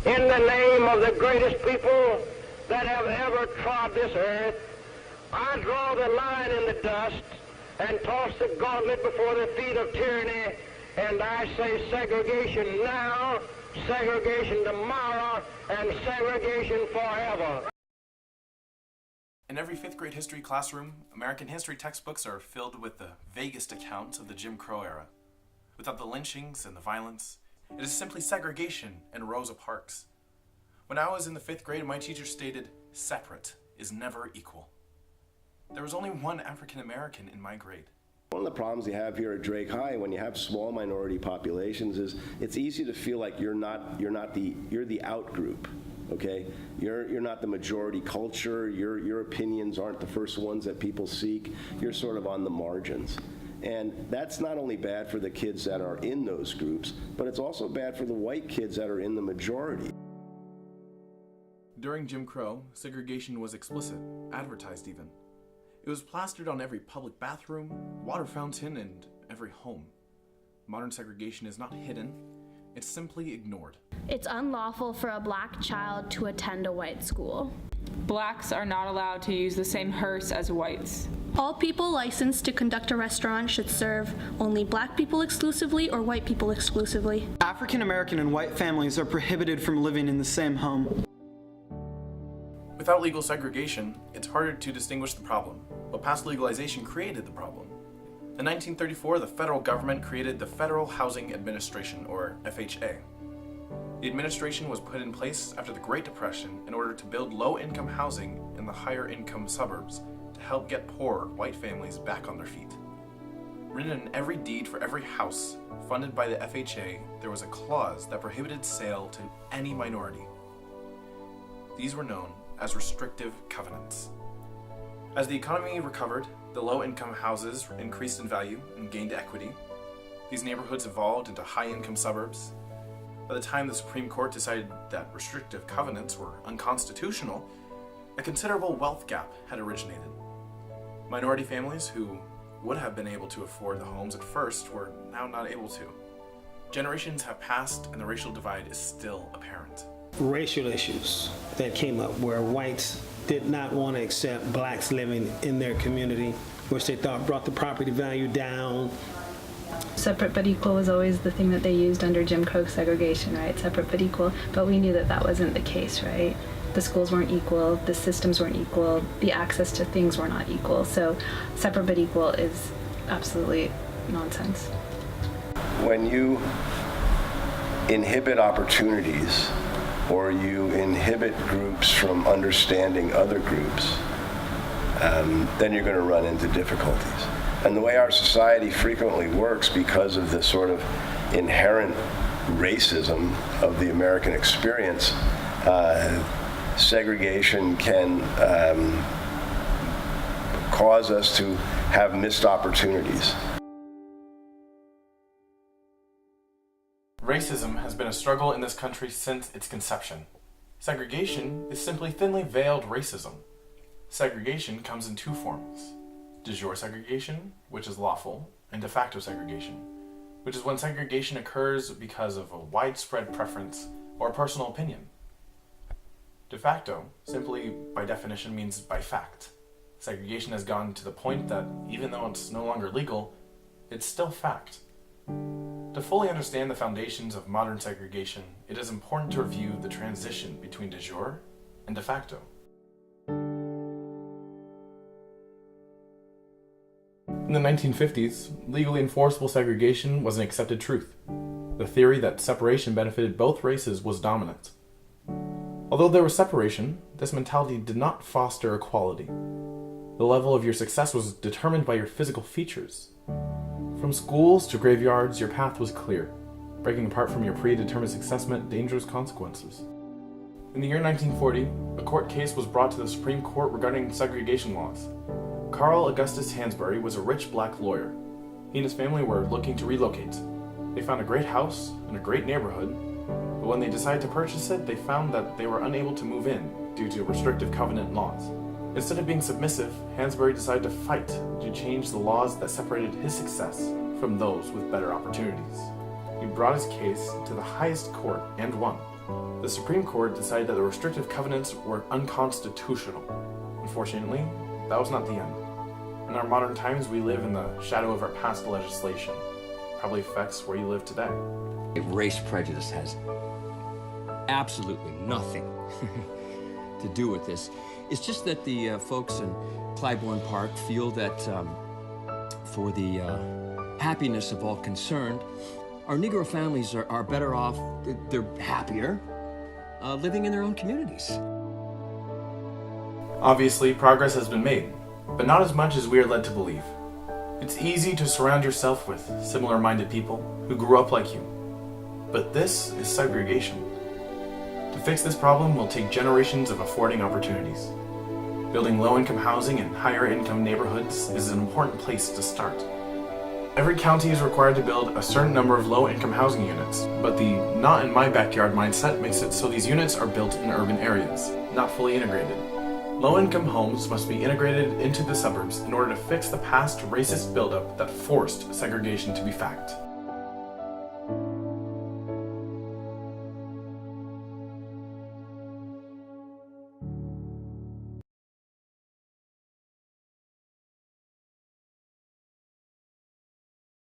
In the name of the greatest people that have ever trod this earth, I draw the line in the dust and toss the gauntlet before the feet of tyranny, and I say segregation now, segregation tomorrow, and segregation forever. In every fifth grade history classroom, American history textbooks are filled with the vaguest accounts of the Jim Crow era. Without the lynchings and the violence, it is simply segregation and Rosa Parks. When I was in the fifth grade, my teacher stated, "Separate is never equal." There was only one African American in my grade. One of the problems you have here at Drake High when you have small minority populations is it's easy to feel like you're the out group. Okay, you're not the majority culture. Your opinions aren't the first ones that people seek. You're sort of on the margins. And that's not only bad for the kids that are in those groups, but it's also bad for the white kids that are in the majority. During Jim Crow, segregation was explicit, advertised even. It was plastered on every public bathroom, water fountain, and every home. Modern segregation is not hidden, it's simply ignored. It's unlawful for a black child to attend a white school. Blacks are not allowed to use the same hearse as whites. All people licensed to conduct a restaurant should serve only black people exclusively or white people exclusively. African American and white families are prohibited from living in the same home. Without legal segregation, it's harder to distinguish the problem, but past legalization created the problem. In 1934, the federal government created the Federal Housing Administration, or FHA. The administration was put in place after the Great Depression in order to build low-income housing in the higher-income suburbs to help get poor white families back on their feet. Written in every deed for every house funded by the FHA, there was a clause that prohibited sale to any minority. These were known as restrictive covenants. As the economy recovered, the low-income houses increased in value and gained equity. These neighborhoods evolved into high-income suburbs. By the time the Supreme Court decided that restrictive covenants were unconstitutional, a considerable wealth gap had originated. Minority families who would have been able to afford the homes at first were now not able to. Generations have passed and the racial divide is still apparent. Racial issues that came up where whites did not want to accept blacks living in their community, which they thought brought the property value down. Separate but equal was always the thing that they used under Jim Crow segregation, right? Separate but equal, but we knew that that wasn't the case, right? The schools weren't equal, the systems weren't equal, the access to things were not equal. So separate but equal is absolutely nonsense. When you inhibit opportunities or you inhibit groups from understanding other groups, then you're going to run into difficulties. And the way our society frequently works because of the sort of inherent racism of the American experience, segregation can cause us to have missed opportunities. Racism has been a struggle in this country since its conception. Segregation is simply thinly veiled racism. Segregation comes in two forms: de jure segregation, which is lawful, and de facto segregation, which is when segregation occurs because of a widespread preference or personal opinion. De facto, simply by definition, means by fact. Segregation has gone to the point that even though it's no longer legal, it's still fact. To fully understand the foundations of modern segregation, it is important to review the transition between de jure and de facto. In the 1950s, legally enforceable segregation was an accepted truth. The theory that separation benefited both races was dominant. Although there was separation, this mentality did not foster equality. The level of your success was determined by your physical features. From schools to graveyards, your path was clear. Breaking apart from your predetermined success meant dangerous consequences. In the year 1940, a court case was brought to the Supreme Court regarding segregation laws. Carl Augustus Hansberry was a rich black lawyer. He and his family were looking to relocate. They found a great house in a great neighborhood, but when they decided to purchase it, they found that they were unable to move in due to restrictive covenant laws. Instead of being submissive, Hansberry decided to fight to change the laws that separated his success from those with better opportunities. He brought his case to the highest court and won. The Supreme Court decided that the restrictive covenants were unconstitutional. Unfortunately, that was not the end. In our modern times, we live in the shadow of our past legislation. It probably affects where you live today. Race prejudice has absolutely nothing to do with this. It's just that the folks in Clybourne Park feel that for the happiness of all concerned, our Negro families are better off, they're happier, living in their own communities. Obviously, progress has been made, but not as much as we are led to believe. It's easy to surround yourself with similar-minded people who grew up like you, but this is segregation. To fix this problem will take generations of affording opportunities. Building low-income housing in higher-income neighborhoods is an important place to start. Every county is required to build a certain number of low-income housing units, but the not-in-my-backyard mindset makes it so these units are built in urban areas, not fully integrated. Low-income homes must be integrated into the suburbs in order to fix the past racist buildup that forced segregation to be fact.